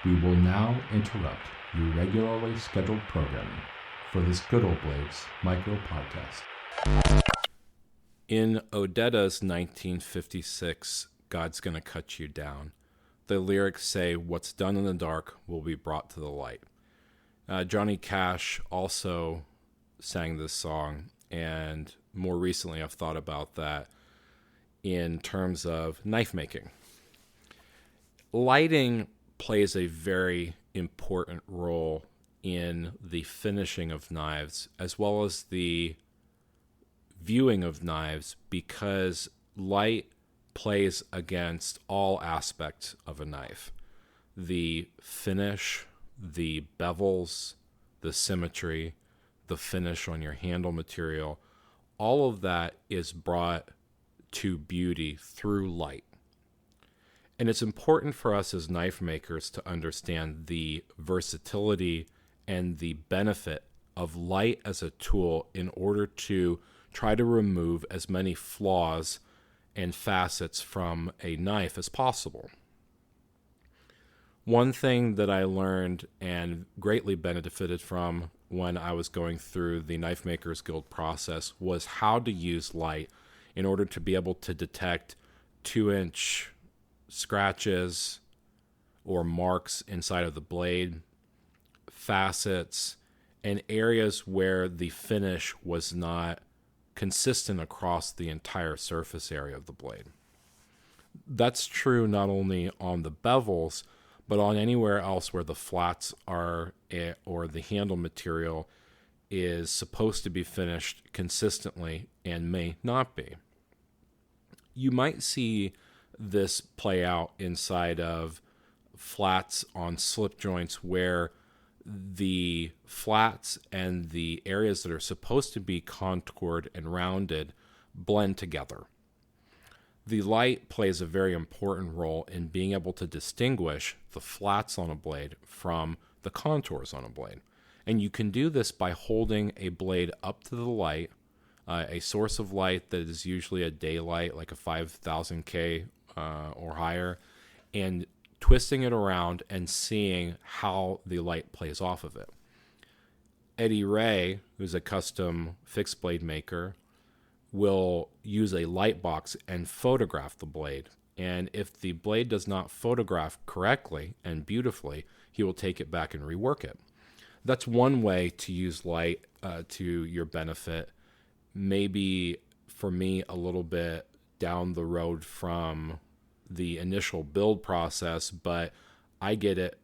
We will now interrupt your regularly scheduled programming for this Good Old Blades micro podcast. In Odetta's 1956 God's Gonna Cut You Down, the lyrics say, "What's done in the dark will be brought to the light." Johnny Cash also sang this song, and more recently I've thought about that in terms of knife making. Lighting plays a very important role in the finishing of knives as well as the viewing of knives, because light plays against all aspects of a knife. The finish, the bevels, the symmetry, the finish on your handle material, all of that is brought to beauty through light. And it's important for us as knife makers to understand the versatility and the benefit of light as a tool in order to try to remove as many flaws and facets from a knife as possible. One thing that I learned and greatly benefited from when I was going through the Knife Makers Guild process was how to use light in order to be able to detect 2-inch scratches or marks inside of the blade, facets, and areas where the finish was not consistent across the entire surface area of the blade. That's true not only on the bevels, but on anywhere else where the flats are or the handle material is supposed to be finished consistently and may not be. You might see this play out inside of flats on slip joints where the flats and the areas that are supposed to be contoured and rounded blend together. The light plays a very important role in being able to distinguish the flats on a blade from the contours on a blade. And you can do this by holding a blade up to the light, a source of light that is usually a daylight, like a 5000K or higher, and twisting it around and seeing how the light plays off of it. Eddie Ray, who's a custom fixed blade maker, will use a light box and photograph the blade. And if the blade does not photograph correctly and beautifully, he will take it back and rework it. That's one way to use light to your benefit. Maybe for me a little bit down the road from the initial build process, but I get it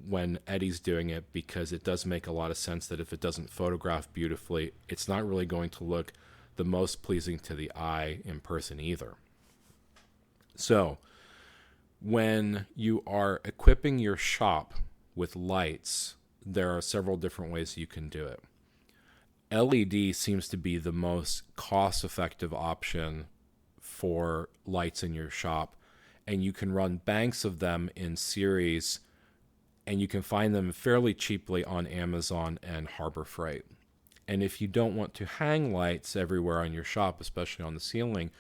when Eddie's doing it, because it does make a lot of sense that if it doesn't photograph beautifully, it's not really going to look the most pleasing to the eye in person either. So when you are equipping your shop with lights, there are several different ways you can do it. LED seems to be the most cost-effective option for lights in your shop, and you can run banks of them in series, and you can find them fairly cheaply on Amazon and Harbor Freight. And if you don't want to hang lights everywhere on your shop, especially on the ceiling,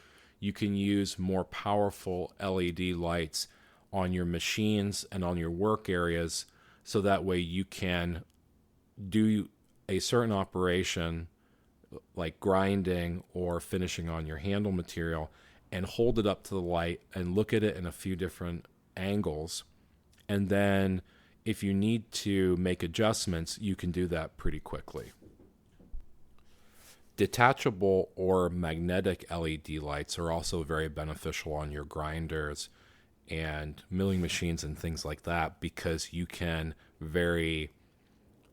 you can use more powerful LED lights on your machines and on your work areas, so that way you can do a certain operation like grinding or finishing on your handle material and hold it up to the light and look at it in a few different angles. And then if you need to make adjustments, you can do that pretty quickly. Detachable or magnetic LED lights are also very beneficial on your grinders and milling machines and things like that, because you can very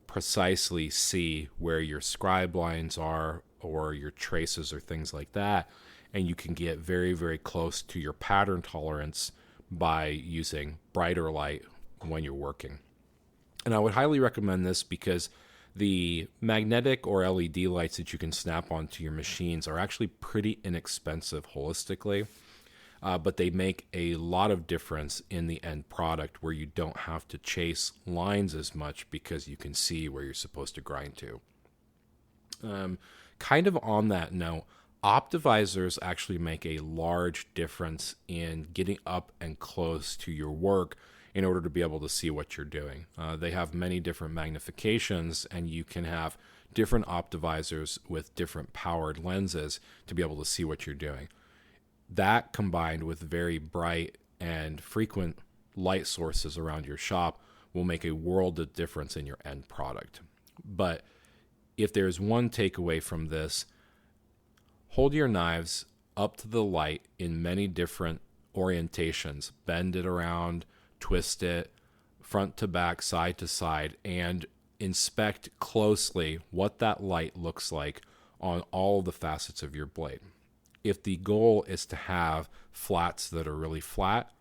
precisely see where your scribe lines are or your traces or things like that, and you can get very, very close to your pattern tolerance by using brighter light when you're working. And I would highly recommend this because the magnetic or LED lights that you can snap onto your machines are actually pretty inexpensive holistically, but they make a lot of difference in the end product, where you don't have to chase lines as much because you can see where you're supposed to grind to. Kind of on that note, optivisors actually make a large difference in getting up and close to your work in order to be able to see what you're doing. They have many different magnifications, and you can have different optimizers with different powered lenses to be able to see what you're doing. That combined with very bright and frequent light sources around your shop will make a world of difference in your end product. But if there's one takeaway from this, hold your knives up to the light in many different orientations. Bend it around, twist it, front to back, side to side, and inspect closely what that light looks like on all the facets of your blade. If the goal is to have flats that are really flat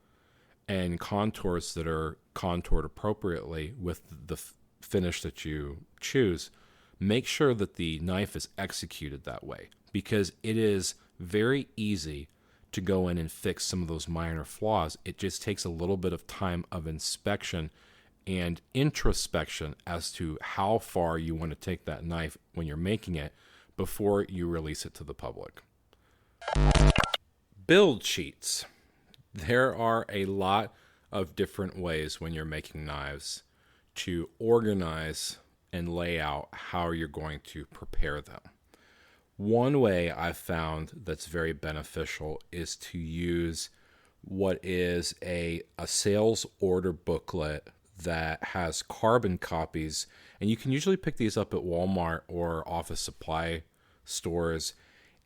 and contours that are contoured appropriately with the finish that you choose, make sure that the knife is executed that way, because it is very easy to go in and fix some of those minor flaws. It just takes a little bit of time of inspection and introspection as to how far you want to take that knife when you're making it before you release it to the public. Build sheets. There are a lot of different ways when you're making knives to organize and lay out how you're going to prepare them. One way I've found that's very beneficial is to use what is a sales order booklet that has carbon copies, and you can usually pick these up at Walmart or office supply stores,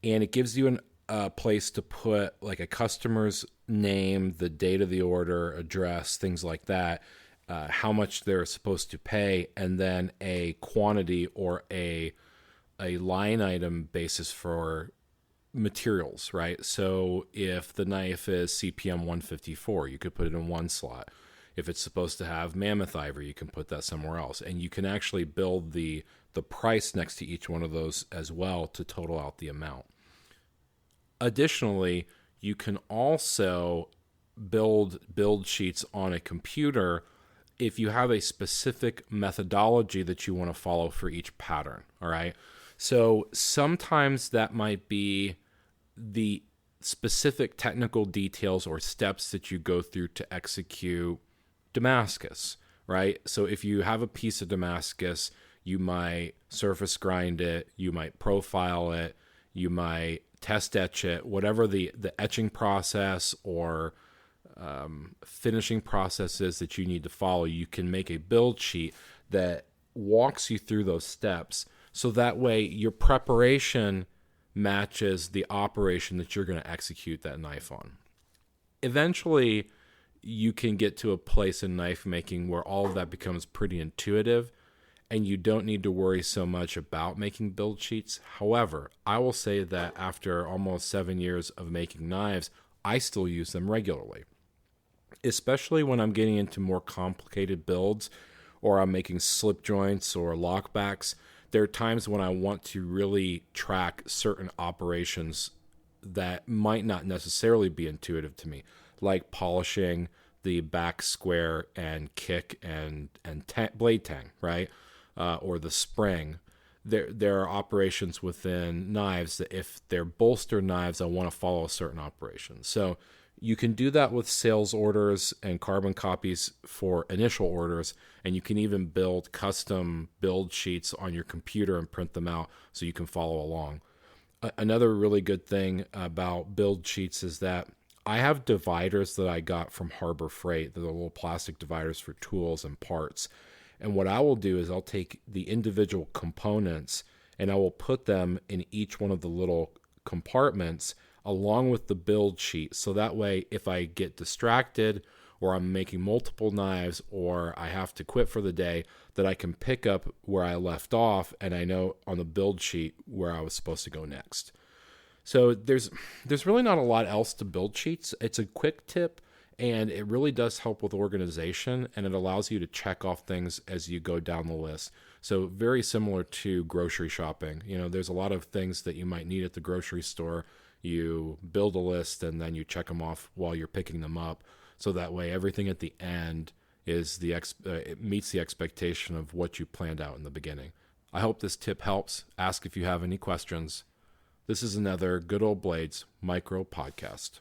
and it gives you a place to put like a customer's name, the date of the order, address, things like that, how much they're supposed to pay, and then a quantity or a line item basis for materials, right? So if the knife is CPM 154, you could put it in one slot. If it's supposed to have mammoth ivory, you can put that somewhere else. And you can actually build the price next to each one of those as well to total out the amount. Additionally, you can also build sheets on a computer if you have a specific methodology that you want to follow for each pattern, all right? So sometimes that might be the specific technical details or steps that you go through to execute Damascus, right? So if you have a piece of Damascus, you might surface grind it, you might profile it, you might test etch it, whatever the etching process or finishing processes that you need to follow. You can make a build sheet that walks you through those steps, so that way your preparation matches the operation that you're going to execute that knife on. Eventually, you can get to a place in knife making where all of that becomes pretty intuitive and you don't need to worry so much about making build sheets. However, I will say that after almost 7 years of making knives, I still use them regularly, especially when I'm getting into more complicated builds or I'm making slip joints or lockbacks. There are times when I want to really track certain operations that might not necessarily be intuitive to me, like polishing the back square and kick and blade tang, right? Or the spring. There are operations within knives that if they're bolster knives, I want to follow a certain operation. So you can do that with sales orders and carbon copies for initial orders, and you can even build custom build sheets on your computer and print them out so you can follow along. Another really good thing about build sheets is that I have dividers that I got from Harbor Freight. They're the little plastic dividers for tools and parts. And what I will do is I'll take the individual components and I will put them in each one of the little compartments along with the build sheet. So that way, if I get distracted or I'm making multiple knives or I have to quit for the day, that I can pick up where I left off and I know on the build sheet where I was supposed to go next. So there's really not a lot else to build sheets. It's a quick tip and it really does help with organization and it allows you to check off things as you go down the list. So very similar to grocery shopping. You know, there's a lot of things that you might need at the grocery store. You build a list and then you check them off while you're picking them up. So that way everything at the end is it meets the expectation of what you planned out in the beginning. I hope this tip helps. Ask if you have any questions. This is another Good Old Blades micro podcast.